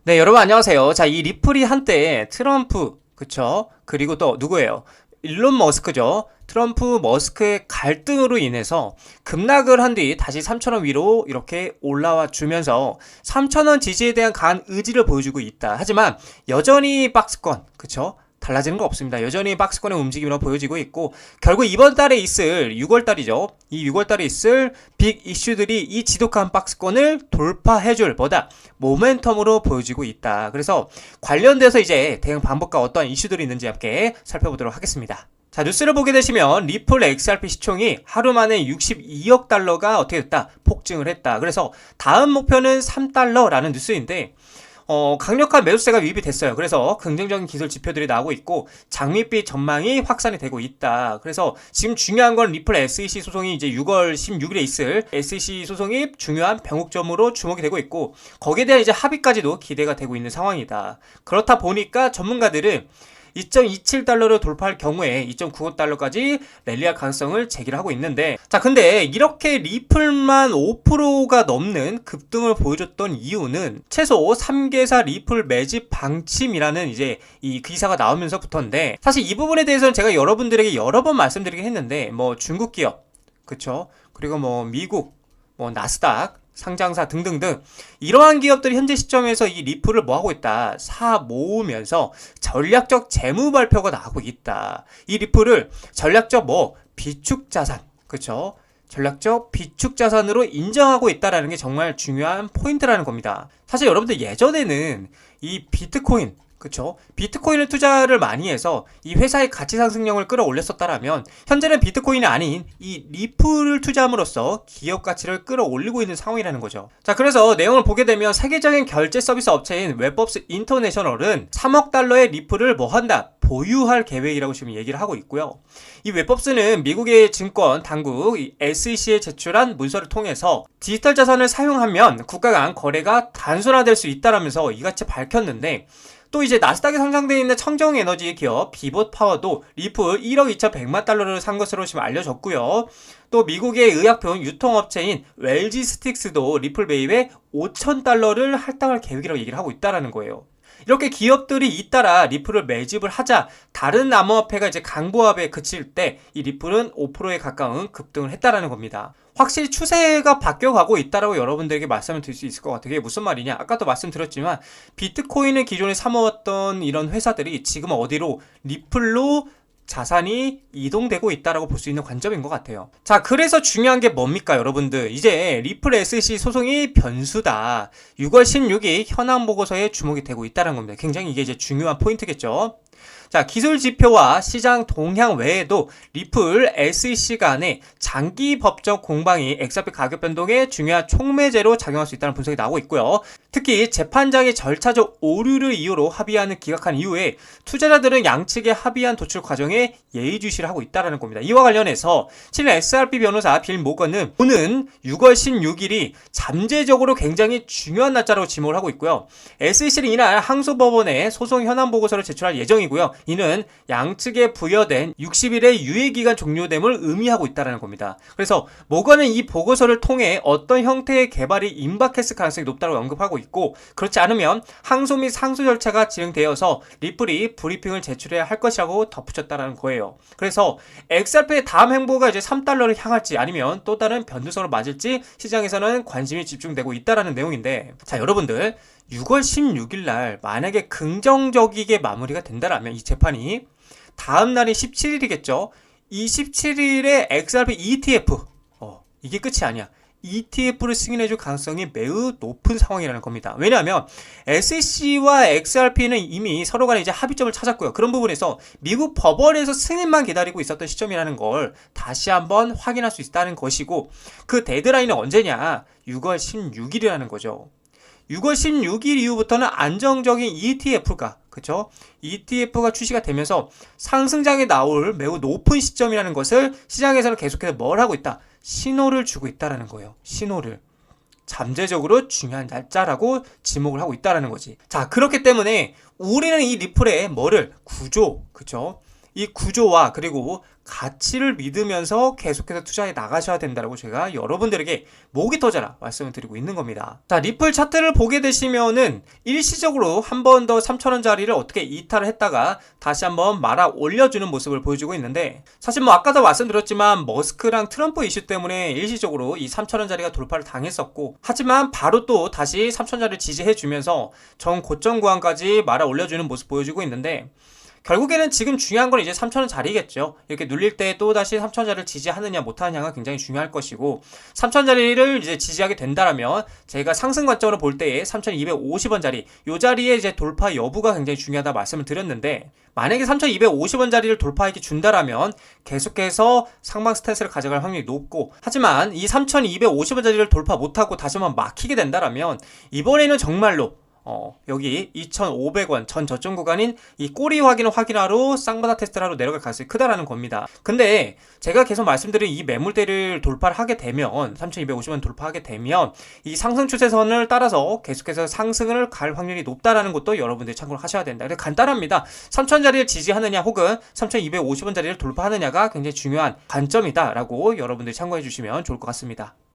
네, 여러분 안녕하세요. 자, 이 리플이 한때 트럼프, 그쵸? 그리고 또 누구예요? 일론 머스크죠. 트럼프 머스크의 갈등으로 인해서 급락을 한 뒤 다시 3,000원 위로 이렇게 올라와 주면서 3,000원 지지에 대한 강한 의지를 보여주고 있다. 하지만 여전히 박스권, 그쵸? 달라지는 거 없습니다. 여전히 박스권의 움직임으로 보여지고 있고, 결국 이번 달에 있을 6월 달이죠. 이 6월 달에 있을 빅 이슈들이 이 지독한 박스권을 돌파해줄 보다 모멘텀으로 보여지고 있다. 그래서 관련돼서 이제 대응 방법과 어떤 이슈들이 있는지 함께 살펴보도록 하겠습니다. 자, 뉴스를 보게 되시면 리플 XRP 시총이 하루 만에 62억 달러가 어떻게 됐다? 폭증을 했다. 그래서 다음 목표는 3달러라는 뉴스인데, 강력한 매수세가 유입이 됐어요. 그래서 긍정적인 기술 지표들이 나오고 있고 장밋빛 전망이 확산이 되고 있다. 그래서 지금 중요한 건 리플 SEC 소송이 이제 6월 16일에 있을 SEC 소송이 중요한 변곡점으로 주목이 되고 있고, 거기에 대한 이제 합의까지도 기대가 되고 있는 상황이다. 그렇다 보니까 전문가들은 2.27달러를 돌파할 경우에 2.95달러까지 랠리할 가능성을 제기를 하고 있는데, 자, 근데 이렇게 리플만 5%가 넘는 급등을 보여줬던 이유는 최소 3개사 리플 매집 방침이라는 이제 이 기사가 나오면서부터인데, 사실 이 부분에 대해서는 제가 여러분들에게 여러 번 말씀드리긴 했는데, 뭐 중국 기업, 그쵸? 그리고 뭐 미국, 뭐 나스닥 상장사 등등등 이러한 기업들이 현재 시점에서 이 리플을 뭐 하고 있다? 사 모으면서 전략적 재무 발표가 나오고 있다. 이 리플을 전략적 뭐 비축 자산, 그렇죠? 전략적 비축 자산으로 인정하고 있다라는 게 정말 중요한 포인트라는 겁니다. 사실 여러분들 예전에는 이 비트코인, 그쵸? 비트코인을 투자를 많이 해서 이 회사의 가치 상승력을 끌어올렸었다라면, 현재는 비트코인이 아닌 이 리플을 투자함으로써 기업 가치를 끌어올리고 있는 상황이라는 거죠. 자, 그래서 내용을 보게 되면 세계적인 결제 서비스 업체인 웹법스 인터내셔널은 3억 달러의 리플을 뭐 한다? 보유할 계획이라고 지금 얘기를 하고 있고요. 이 웹법스는 미국의 증권 당국 SEC에 제출한 문서를 통해서 디지털 자산을 사용하면 국가 간 거래가 단순화될 수 있다라면서 이같이 밝혔는데, 또 이제 나스닥에 상장되어 있는 청정에너지 기업 비봇파워도 리플 1억 2,100만 달러를 산 것으로 지금 알려졌고요. 또 미국의 의약품 유통업체인 웰지스틱스도 리플 매입에 5,000달러를 할당할 계획이라고 얘기를 하고 있다는 거예요. 이렇게 기업들이 잇따라 리플을 매집을 하자 다른 암호화폐가 이제 강보합에 그칠 때 이 리플은 5%에 가까운 급등을 했다라는 겁니다. 확실히 추세가 바뀌어가고 있다라고 여러분들에게 말씀을 드릴 수 있을 것 같아요. 그게 무슨 말이냐? 아까도 말씀드렸지만 비트코인을 기존에 사모았던 이런 회사들이 지금 어디로? 리플로 자산이 이동되고 있다라고 볼 수 있는 관점인 것 같아요. 자, 그래서 중요한 게 뭡니까, 여러분들? 이제 리플 SEC 소송이 변수다. 6월 16일 현황 보고서에 주목이 되고 있다는 겁니다. 굉장히 이게 이제 중요한 포인트겠죠. 자, 기술 지표와 시장 동향 외에도 리플 SEC 간의 장기 법적 공방이 XRP 가격 변동에 중요한 촉매제로 작용할 수 있다는 분석이 나오고 있고요. 특히 재판장의 절차적 오류를 이유로 합의안을 기각한 이후에 투자자들은 양측의 합의안 도출 과정에 예의주시를 하고 있다는 겁니다. 이와 관련해서 친일 XRP 변호사 빌 모건은 오는 6월 16일이 잠재적으로 굉장히 중요한 날짜로 지목을 하고 있고요. SEC는 이날 항소법원에 소송 현황 보고서를 제출할 예정이고요. 이는 양측에 부여된 60일의 유예기간 종료됨을 의미하고 있다는 겁니다. 그래서 모건은 이 보고서를 통해 어떤 형태의 개발이 임박했을 가능성이 높다고 언급하고 있고, 그렇지 않으면 항소 및 상소 절차가 진행되어서 리플이 브리핑을 제출해야 할 것이라고 덧붙였다는 거예요. 그래서 XRP의 다음 행보가 이제 3달러를 향할지 아니면 또 다른 변두성을 맞을지 시장에서는 관심이 집중되고 있다는 내용인데, 자, 여러분들 6월 16일 날 만약에 긍정적이게 마무리가 된다라면 이 재판이 다음 날이 17일이겠죠. 이 17일에 XRP ETF, 이게 끝이 아니야. ETF를 승인해줄 가능성이 매우 높은 상황이라는 겁니다. 왜냐하면 SEC와 XRP는 이미 서로 간에 이제 합의점을 찾았고요. 그런 부분에서 미국 법원에서 승인만 기다리고 있었던 시점이라는 걸 다시 한번 확인할 수 있다는 것이고, 그 데드라인은 언제냐? 6월 16일이라는 거죠. 6월 16일 이후부터는 안정적인 ETF가, 그쵸? ETF가 출시가 되면서 상승장에 나올 매우 높은 시점이라는 것을 시장에서는 계속해서 뭘 하고 있다? 신호를 주고 있다는 거예요. 신호를. 잠재적으로 중요한 날짜라고 지목을 하고 있다는 거지. 자, 그렇기 때문에 우리는 이 리플의 뭐를? 구조, 그쵸? 이 구조와 그리고 가치를 믿으면서 계속해서 투자해 나가셔야 된다고 제가 여러분들에게 목이 터져라 말씀을 드리고 있는 겁니다. 자, 리플 차트를 보게 되시면은 일시적으로 한 번 더 3,000원짜리를 어떻게 이탈을 했다가 다시 한번 말아 올려주는 모습을 보여주고 있는데, 사실 뭐 아까도 말씀드렸지만 머스크랑 트럼프 이슈 때문에 일시적으로 이 3,000원짜리가 돌파를 당했었고, 하지만 바로 또 다시 3,000원짜리를 지지해주면서 전 고점 구간까지 말아 올려주는 모습 보여주고 있는데, 결국에는 지금 중요한 건 이제 3,000원짜리겠죠. 이렇게 눌릴 때 또다시 3,000원짜리를 지지하느냐 못하느냐가 굉장히 중요할 것이고, 3,000원짜리를 이제 지지하게 된다라면 제가 상승 관점으로 볼 때에 3,250원짜리 요 자리에 이제 돌파 여부가 굉장히 중요하다 말씀을 드렸는데, 만약에 3,250원짜리를 돌파하게 준다라면 계속해서 상방 스탠스를 가져갈 확률이 높고, 하지만 이 3,250원짜리를 돌파 못하고 다시 한번 막히게 된다라면 이번에는 정말로 여기 2,500원 전 저점 구간인 이 꼬리 확인을 확인하러 쌍바닥 테스트를 하러 내려갈 가능성이 크다라는 겁니다. 근데 제가 계속 말씀드린 이 매물대를 돌파를 하게 되면 3,250원 돌파하게 되면 이 상승 추세선을 따라서 계속해서 상승을 갈 확률이 높다라는 것도 여러분들이 참고를 하셔야 된다. 근데 간단합니다. 3,000원짜리를 지지하느냐 혹은 3,250원짜리를 돌파하느냐가 굉장히 중요한 관점이다라고 여러분들이 참고해 주시면 좋을 것 같습니다.